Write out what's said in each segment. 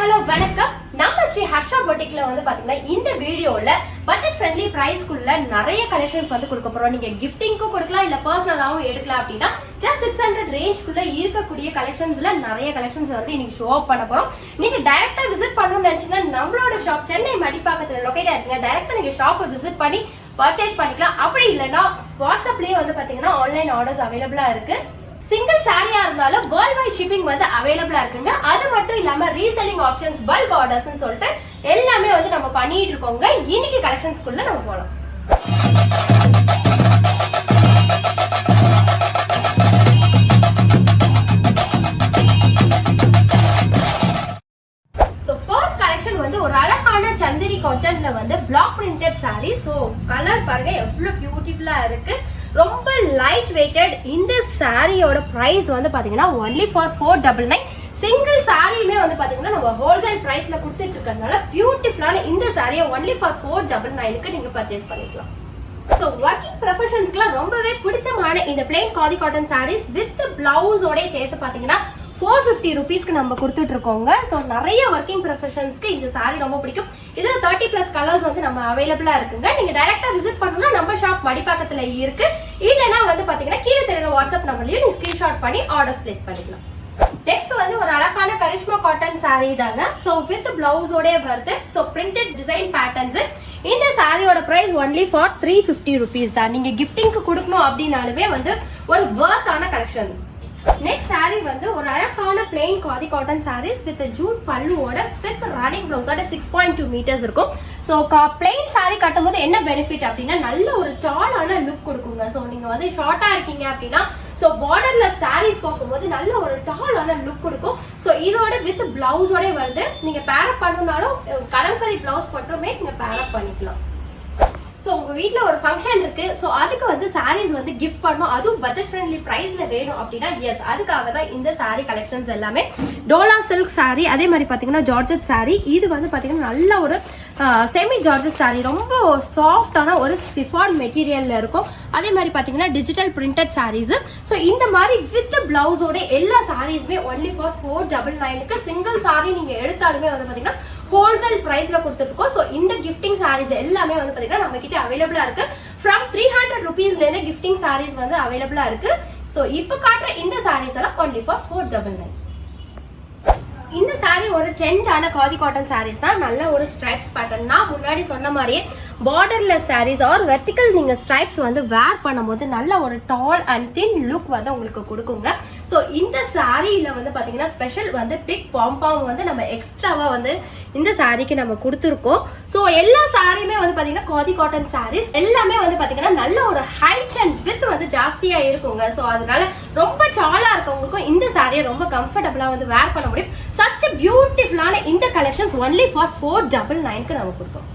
Hello வணக்கம். நம்ம ஸ்ரீ ஹர்ஷா பொட்டிக்ல வந்து பாத்தீங்கன்னா இந்த வீடியோல பட்ஜெட் ஃப்ரெண்ட்லி பிரைஸ்க்குள்ள நிறைய கலெக்ஷன்ஸ் வந்து கொடுக்க போறோம். நீங்க கிஃப்டிங்க்கும் கொடுக்கலாம், இல்ல பர்சனலாவும் எடுக்கலாம். அப்படின்னா ஜஸ்ட் 600 ரேஞ்ச்க்குள்ள இருக்கக்கூடிய கலெக்ஷன்ஸ்ல நிறைய கலெக்ஷன்ஸ் வந்து இன்னைக்கு ஷோ அப் பண்ண போறோம். நீங்க டைரக்டா விசிட் பண்ணணும்னு நினைச்சீங்கன்னா நம்மளோட ஷாப் சென்னை மடிப்பாக்கத்துல லொகேட் ஆயிருக்குங்க. டைரக்டா நீங்க ஷாப்பை விசிட் பண்ணி பர்ச்சேஸ் பண்ணிக்கலாம். அப்படி இல்லைன்னா வாட்ஸ்அப்லயே வந்து பாத்தீங்கன்னா ஆன்லைன் ஆர்டர்ஸ் அவைலபிளா இருக்கு. சிங்கிள் சாரியா இருந்தாலும் வேர்ல்ட் வைட் ஷிப்பிங் வந்து அவைலபிளா இருக்குங்க. அது மட்டும் இல்லாம ரீசெல்லிங் ஆப்ஷன்ஸ், பல்க் ஆர்டர்ஸ்னு சொல்லிட்டு எல்லாமே வந்து நம்ம பண்ணிட்டு இருக்கோங்க. இன்னைக்கு கலெக்ஷன்ஸ்க்குள்ள நம்ம போலாம். வந்து ஒரு அழகான சந்திரி காட்டன்ல வந்து block printed sari. So colour பாருங்க எவ்வளவு பியூட்டிஃபுல்லா இருக்கு. ரொம்ப லைட் வெயிட்டட். இந்த சாரியோட பிரைஸ் வந்து பாத்தீங்கன்னா ஒன்லி ஃபார் 499. சிங்கிள் சாரியுமே வந்து பாத்தீங்கன்னா நம்ம ஹோல்சேல் பிரைஸ்ல கொடுத்துட்டு இருக்கறதுனால பியூட்டிஃபுல்லான இந்த சாரியை ஒன்லி ஃபார் 499க்கு நீங்க பர்ச்சேஸ் பண்ணிக்கலாம். ஸோ ஒர்க்கிங் ப்ரொஃபஷன்ஸ்க்குலாம் ரொம்பவே பிடிச்சமான இந்த plain khadi cotton saris with பிளவுஸோட சேர்த்து பாத்தீங்கன்னா 450 rupeesக்கு நம்ம கொடுத்துட்டு இருக்கோங்க. ஸோ நிறைய ஒர்க்கிங் ப்ரொஃபஷன்ஸ்க்கு இந்த சாரி ரொம்ப பிடிக்கும். இதுல 30+ கலர்ஸ் வந்து நம்ம அவைலபிளா இருக்குங்க. நீங்க டைரக்டா விசிட் பண்ணணும்னா நம்ம ஷாப் மடிப்பாக்கத்துல இருக்கு. இல்லைன்னா வந்து பாத்தீங்கன்னா கீழே தெரியுற வாட்ஸ்அப் நம்பர்லயும் நீங்க ஸ்கிரீன்ஷாட் பண்ணி ஆர்டர்ஸ் பிளேஸ் பண்ணிக்கலாம். நெக்ஸ்ட் வந்து ஒரு அழகான கரிஷ்மா காட்டன் சாரி தாங்க. ஸோ வித் பிளவுஸோட வருது. So printed design patterns. இந்த சாரியோட பிரைஸ் ஒன்லி ஃபார் 350 rupees தான். நீங்க கிஃப்டிங்க்கு கொடுக்கணும் அப்படின்னாலுமே வந்து ஒரு வர்த்தான கலெக்ஷன். நெக்ஸ்ட் சாரி வந்து ஒரு அழகான plain khadi cotton saris with jute பல்லுவோட வித் ரன்னிங் பிளவுஸோட 6.2 meters இருக்கும். ஸோ பிளெயின் சாரி கட்டும் போது என்ன பெனிஃபிட் அப்படின்னா நல்ல ஒரு டாலான லுக் கொடுக்குங்க. ஸோ நீங்க வந்து ஷார்ட்டா இருக்கீங்க அப்படின்னா ஸோ பார்டர்ல சாரீஸ் பார்க்கும்போது நல்ல ஒரு டாலான லுக் கொடுக்கும். ஸோ இதோட வித் பிளவுஸோட வருது. நீங்க பேரப் பண்ணணும்னாலும் கலம்கரி பிளவுஸ் மட்டுமே நீங்க பேரப் பண்ணிக்கலாம். ஸோ உங்க வீட்ல ஒரு ஃபங்க்ஷன் இருக்கு. ஸோ அதுக்கு வந்து சாரீஸ் வந்து கிஃப்ட் பண்ணணும், அதுவும் பட்ஜெட் ஃப்ரெண்ட்லி பிரைஸ்ல வேணும் அப்படின்னா எஸ், அதுக்காக தான் இந்த சாரி கலெக்ஷன்ஸ் எல்லாமே. டோலா சில்க் சாரி, அதே மாதிரி பாத்தீங்கன்னா ஜார்ஜெட் சாரி. இது வந்து பாத்தீங்கன்னா நல்ல ஒரு செமி ஜார்ஜெட் சாரி, ரொம்ப சாஃப்டான ஒரு சிஃபான் மெட்டீரியல்ல இருக்கும். அதே மாதிரி பாத்தீங்கன்னா டிஜிட்டல் பிரிண்டட் சாரீஸ். ஸோ இந்த மாதிரி வித் பிளவுஸோட எல்லா சாரீஸுமே ஒன்லி ஃபார் 499க்கு சிங்கிள் சாரி நீங்க எடுத்தாலுமே வந்து பாத்தீங்கன்னா ஹோல்சேல் பிரைஸ்ல கொடுத்துருக்கோம். ஸோ இந்த கிஃப்டிங் சாரீஸ் எல்லாமே வந்து பாத்தீங்கன்னா நம்ம கிட்ட அவைலபிளா இருக்கு. ஃப்ரம் 300 rupeesல இருந்து கிஃப்டிங் சாரீஸ் வந்து அவைலபிளா இருக்கு. ஸோ இப்போ காட்டுற இந்த சாரீஸ் எல்லாம் ஒன்லி ஃபார் 499. இந்த சாரி ஒரு ட்ரெண்டான காதி காட்டன் சாரீஸ் தான். நல்ல ஒரு ஸ்ட்ரைப்ஸ் பேட்டர்ன். நான் முன்னாடி சொன்ன மாதிரியே பார்டர்லெஸ் சாரீஸ் ஆர் வெர்டிக்கல் நீங்க ஸ்ட்ரைப்ஸ் வந்து வேர் பண்ணும்போது நல்ல ஒரு டால் அண்ட் தின் லுக் வந்து உங்களுக்கு கொடுக்குங்க. ஸோ இந்த சாரியில வந்து பாத்தீங்கன்னா ஸ்பெஷல் வந்து பிக் பாம்பாம் வந்து நம்ம எக்ஸ்ட்ராவா வந்து இந்த சாரிக்கு நம்ம கொடுத்துருக்கோம். ஸோ எல்லா சாரியுமே வந்து பாத்தீங்கன்னா காதி காட்டன் சாரீஸ் எல்லாமே வந்து பாத்தீங்கன்னா நல்ல ஒரு ஹைட் அண்ட் வித் வந்து ஜாஸ்தியா இருக்குங்க. ஸோ அதனால ரொம்ப டாலா இருக்கவங்களுக்கும் இந்த சாரியை ரொம்ப கம்ஃபர்டபுளா வந்து வேர் பண்ண முடியும். சச் பியூட்டிஃபுல்லான இந்த கலெக்ஷன்ஸ் ஒன்லி ஃபார் 499க்கு நம்ம கொடுப்போம்.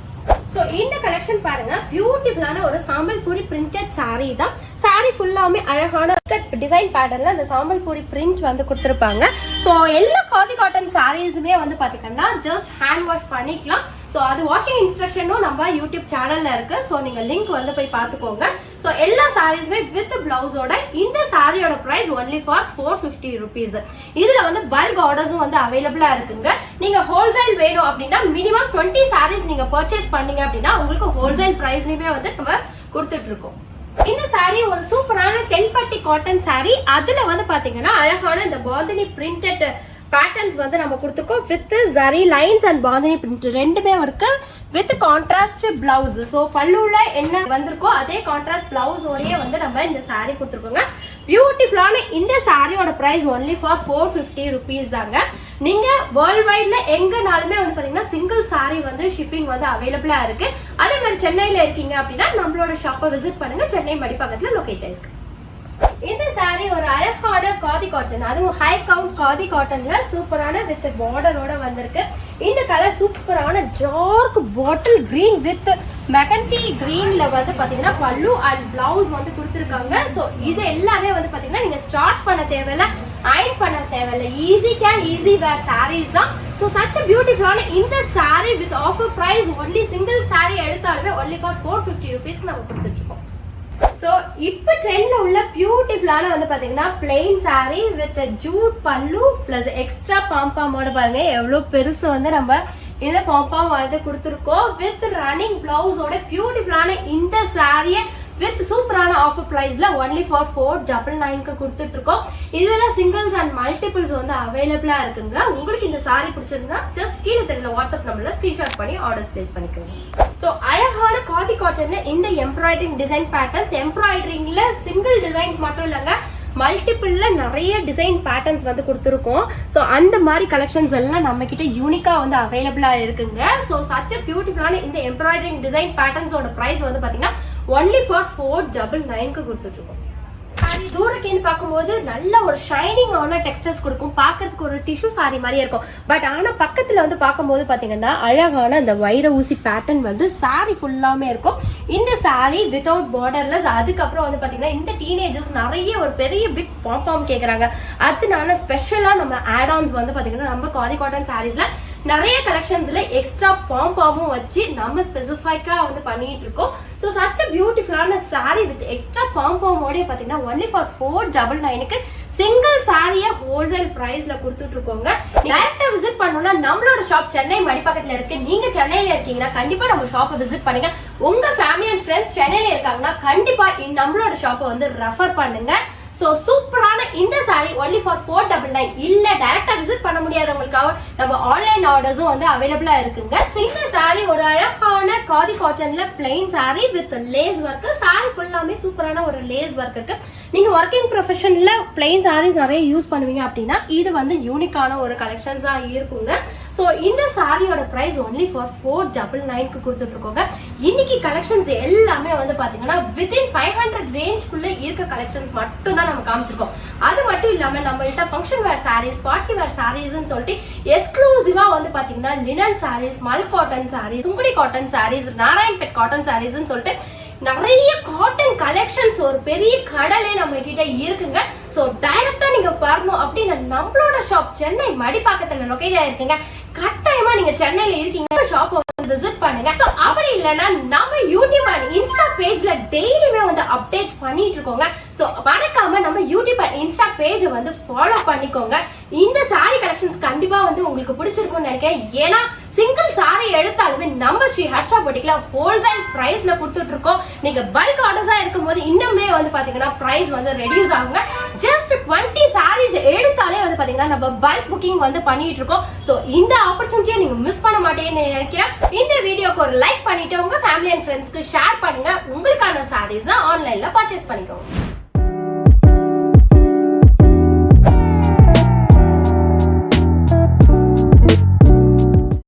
ஸோ இந்த கலெக்ஷன் பாருங்க, பியூட்டிஃபுல்லான ஒரு சாம்பல் பூரி பிரிண்டட் சாரி தான். சாரி ஃபுல்லாமே அழகான டிசைன் பேட்டர்ன்ல அந்த சாம்பல் பூரி பிரிண்ட் வந்து கொடுத்துருப்பாங்க. ஸோ எல்லா காதி காட்டன் சாரீஸுமே வந்து பாத்தீங்கன்னா ஜஸ்ட் ஹேண்ட் வாஷ் பண்ணிக்கலாம். ஸோ அது வாஷிங் இன்ஸ்ட்ரக்ஷனும் நம்ம யூடியூப் சேனல்ல இருக்கு. ஸோ நீங்க லிங்க் வந்து போய் பார்த்துக்கோங்க. ஸோ எல்லா சாரீஸுமே வித் பிளவுஸோட இந்த சாரியோட பிரைஸ் ஒன்லி ஃபார் 450 rupees. இதுல வந்து பல்க் ஆர்டர்ஸும் வந்து அவைலபிளா இருக்குங்க. நீங்க ஹோல்சேல் வேணும் அப்படின்னா மினிமம் 20 சாரீஸ் நீங்க பர்ச்சேஸ் பண்ணீங்க அப்படின்னா உங்களுக்கு ஹோல்சேல் பிரைஸ்லயுமே வந்து நம்ம கொடுத்துட்டு இருக்கோம். இந்த சாரி ஒரு சூப்பரான தென்பட்டி காட்டன் சாரி. அதுல வந்து பாத்தீங்கன்னா அழகான இந்த பாந்தினி பிரிண்டட் பேட்டர்ன்ஸ் வந்து நம்ம கொடுத்துருக்கோம். With zari lines and bandhani print ரெண்டுமே இருக்கு. With contrast blouse. ஸோ பல்லுல என்ன வந்திருக்கோ அதே கான்ட்ராஸ்ட் பிளவுஸோடய வந்து நம்ம இந்த சாரி கொடுத்துருக்கோங்க. பியூட்டிஃபுல்லான இந்த சாரியோட பிரைஸ் ஒன்லி ஃபார் 450 rupees தாங்க. நீங்க வேர்ல்ட் வைட்ல எங்கனாலுமே வந்து பாத்தீங்கன்னா சிங்கிள் சாரி வந்து ஷிப்பிங் வந்து அவைலபிளா இருக்கு. அதே மாதிரி சென்னையில இருக்கீங்க அப்படின்னா நம்மளோட ஷாப்பை விசிட் பண்ணுங்க. சென்னை மடிப்பாக்கத்துல லொகேட் ஆயிருக்கு. இந்த சாரி ஒரு அழகான காதி காட்டன், அதுவும் ஹை கவுண்ட் காதி காட்டன்ல சூப்பரான வித் பார்டரோட வந்திருக்கு. இந்த கலர் சூப்பரான dark bottle green with mehndi கிரீன்ல வந்து பாத்தீங்கன்னா பல்லு அண்ட் பிளவுஸ் வந்து கொடுத்துருக்காங்க. ஸோ இது எல்லாமே வந்து பாத்தீங்கன்னா நீங்க ஸ்டார்ச் பண்ண தேவையில்ல, அயன் பண்ண தேவையில்ல, easy can easy wear saris தான். ஸோ சச் பியூட்டிஃபுல்லான இந்த sari with offer price only single sari எடுத்தாலுமே ஒன்லி ஃபார் 450 rupees நம்ம கொடுத்துட்டு இருக்கோம். ஸோ இப்போ ட்ரெண்ட்ல உள்ள பியூட்டிஃபுல்லான வந்து பாத்தீங்கன்னா பிளெயின் saree வித் ஜூட் பல்லு பிளஸ் எக்ஸ்ட்ரா பாம்பாமோட பாருங்க எவ்வளவு பெருசு வந்து நம்ம இந்த பாம்பாம் வந்து கொடுத்துருக்கோம் வித் ரன்னிங் பிளவுஸோட பியூட்டிஃபுல்லான இந்த சாரியை வித் சூப்பரான ஆஃபர் பிரைஸ்ல ஒன்லி ஃபார் 499க்கு கொடுத்துட்டு இருக்கோம். இதுல சிங்கிள்ஸ் அண்ட் மல்டிபிள்ஸ் வந்து அவைலபிளா இருக்குங்க. உங்களுக்கு இந்த சாரி பிடிச்சிருந்தா ஜஸ்ட் கீழே தெரியல வாட்ஸ்அப் நம்பர்ல ஸ்கிரீன்ஷாட் பண்ணி ஆர்டர்ஸ் பிளேஸ் பண்ணிக்கோங்க. ஸோ அழகான காதி காட்டன்ல இந்த எம்ப்ராய்டரிங் டிசைன் பேட்டர்ன்ஸ், எம்ப்ராய்டரிங்ல சிங்கிள் டிசைன்ஸ் மட்டும் இல்லைங்க, மல்டிபிள்ல நிறைய டிசைன் பேட்டர்ன்ஸ் வந்து கொடுத்துருக்கோம். ஸோ அந்த மாதிரி கலெக்ஷன்ஸ் எல்லாம் நம்ம கிட்ட யூனிக்கா வந்து அவைலபிளா இருக்குங்க. ஸோ சச் பியூட்டிஃபுல்லான இந்த எம்ப்ராய்டரிங் டிசைன் பேட்டர்ன்ஸோட பிரைஸ் வந்து பாத்தீங்கன்னா ஒன்லி ஃபார் 499க்கு கொடுத்துட்டு இருக்கோம். தூரக்கேன்னு பார்க்கும்போது நல்ல ஒரு ஷைனிங் ஆன டெக்ஸ்டர்ஸ் கொடுக்கும், பார்க்கறதுக்கு ஒரு டிஷ்யூ சாரி மாதிரியே இருக்கும். பட் ஆனால் பக்கத்தில் வந்து பார்க்கும்போது பார்த்தீங்கன்னா அழகான அந்த வைர ஊசி பேட்டர்ன் வந்து சாரி ஃபுல்லாமே இருக்கும். இந்த சாரி வித்தவுட் பார்டர்லெஸ். அதுக்கப்புறம் வந்து பார்த்தீங்கன்னா இந்த டீனேஜர்ஸ் நிறைய ஒரு பெரிய பிக் பாம் கேட்குறாங்க. அதனால ஸ்பெஷலாக நம்ம ஆட்-ஆன்ஸ் வந்து பார்த்தீங்கன்னா நம்ம காதி காட்டன் சாரீஸ்ல நிறைய கலெக்ஷன்ஸ்ல எக்ஸ்ட்ரா பாம்பாமும் வச்சு நம்ம ஸ்பெசிஃபைக்கா வந்து பண்ணிட்டு இருக்கோம். ஸோ சச் பியூட்டிஃபுல்லான சாரி வித் எக்ஸ்ட்ரா பாம்பாமோட பாத்தீங்கன்னா ஒன்லி ஃபார் 499க்கு சிங்கிள் சாரியை ஹோல்சேல் பிரைஸ்ல கொடுத்துட்டு இருக்கோங்க. டைரக்டா விசிட் பண்ணணும்னா நம்மளோட ஷாப் சென்னை மடிப்பக்கத்துல இருக்கு. நீங்க சென்னையில இருக்கீங்கன்னா கண்டிப்பா நம்ம ஷாப்பை விசிட் பண்ணுங்க. உங்க ஃபேமிலி அண்ட் ஃப்ரெண்ட்ஸ் சென்னையில இருக்காங்கன்னா கண்டிப்பா நம்மளோட ஷாப்பை வந்து ரெஃபர் பண்ணுங்க. ஸோ சூப்பரான இந்த சாரி ஒன்லி ஃபார் 499. இல்ல டைரக்டா விசிட் பண்ண முடியாதவங்களுக்காக நம்ம ஆன்லைன் ஆர்டர்ஸும் வந்து அவைலபிளா இருக்குங்க. இந்த சாரி ஒரு அழகான காதி காட்டன்ல plain sari with lace work. Sari ஃபுல்லாமே சூப்பரான ஒரு லேஸ் ஒர்க் இருக்கு. நீங்க ஒர்க்கிங் ப்ரொஃபஷன்ல பிளெயின் சாரீஸ் நிறைய யூஸ் பண்ணுவீங்க அப்படின்னா இது வந்து யூனிக்கான ஒரு கலெக்ஷன்ஸா இருக்குங்க. ஸோ இந்த சாரியோட பிரைஸ் ஒன்லி ஃபார் 499க்கு கொடுத்துட்டு இருக்கோங்க. இன்னைக்கு கலெக்ஷன்ஸ் எல்லாமே வந்து பாத்தீங்கன்னா வித்தின் 500 ரேஞ்ச்குள்ள இருக்க கலெக்ஷன்ஸ் மட்டும் தான் நம்ம காமிச்சிருக்கோம். அது மட்டும் இல்லாம நம்மள்ட்ட function wear saris, party wear சாரீஸ்ன்னு சொல்லிட்டு எக்ஸ்க்ளூசிவா வந்து பாத்தீங்கன்னா linen saris, mul cotton saris, Sungudi cotton saris, Narayanpet cotton சாரீஸ்ன்னு சொல்லிட்டு நிறைய காட்டன் கலெக்ஷன்ஸ் ஒரு பெரிய கடலே நம்ம கிட்ட இருக்குங்க. ஸோ டைரக்டா நீங்க வரணும் அப்படின்னு நம்மளோட ஷாப் சென்னை மடிப்பாக்கத்துல லொகேட் ஆயிருக்குங்க. கட்டாயமா நீங்க சென்னையில இருக்கீங்க ஷாப் விசிட் பண்ணுங்க. அப்படி இல்லைன்னா நம்ம யூடியூப் அண்ட் இன்ஸ்டா பேஜ்ல டெய்லியுமே வந்து அப்டேட்ஸ் பண்ணிட்டு இருக்கோங்க. ஸோ மறக்காம நம்ம யூடியூப் அண்ட் இன்ஸ்டா பேஜை வந்து ஃபாலோ பண்ணிக்கோங்க. இந்த சாரி கலெக்ஷன்ஸ் கண்டிப்பா வந்து உங்களுக்கு பிடிச்சிருக்கும்னு நினைக்கிறேன். ஏன்னா சிங்கிள் சாரி எடுத்தாலுமே நம்ம ஸ்ரீ ஹர்ஷா பொட்டிக்ல ஹோல்சேல் பிரைஸ்ல கொடுத்துட்டு இருக்கோம். நீங்க பல்க் ஆர்டர்ஸா இருக்கும் போது இன்னுமே வந்து பாத்தீங்கன்னா பிரைஸ் வந்து ரெடியூஸ் ஆகுங்க. ஜஸ்ட் 20 சாரீஸ் எடுத்தாலே வந்து பாத்தீங்கன்னா நம்ம பல்க் புக்கிங் வந்து பண்ணிட்டு இருக்கோம். ஸோ இந்த ஆப்பர்ச்சுனிட்டியை நீங்க மிஸ் பண்ண மாட்டேன்னு நினைக்கிறேன். இந்த வீடியோக்கு ஒரு லைக் பண்ணிட்டு உங்க ஃபேமிலி அண்ட் ஃப்ரெண்ட்ஸ்க்கு ஷேர் பண்ணுங்க. உங்களுக்கான சாரீஸ் ஆன்லைன்ல பர்ச்சேஸ் பண்ணிக்கோங்க.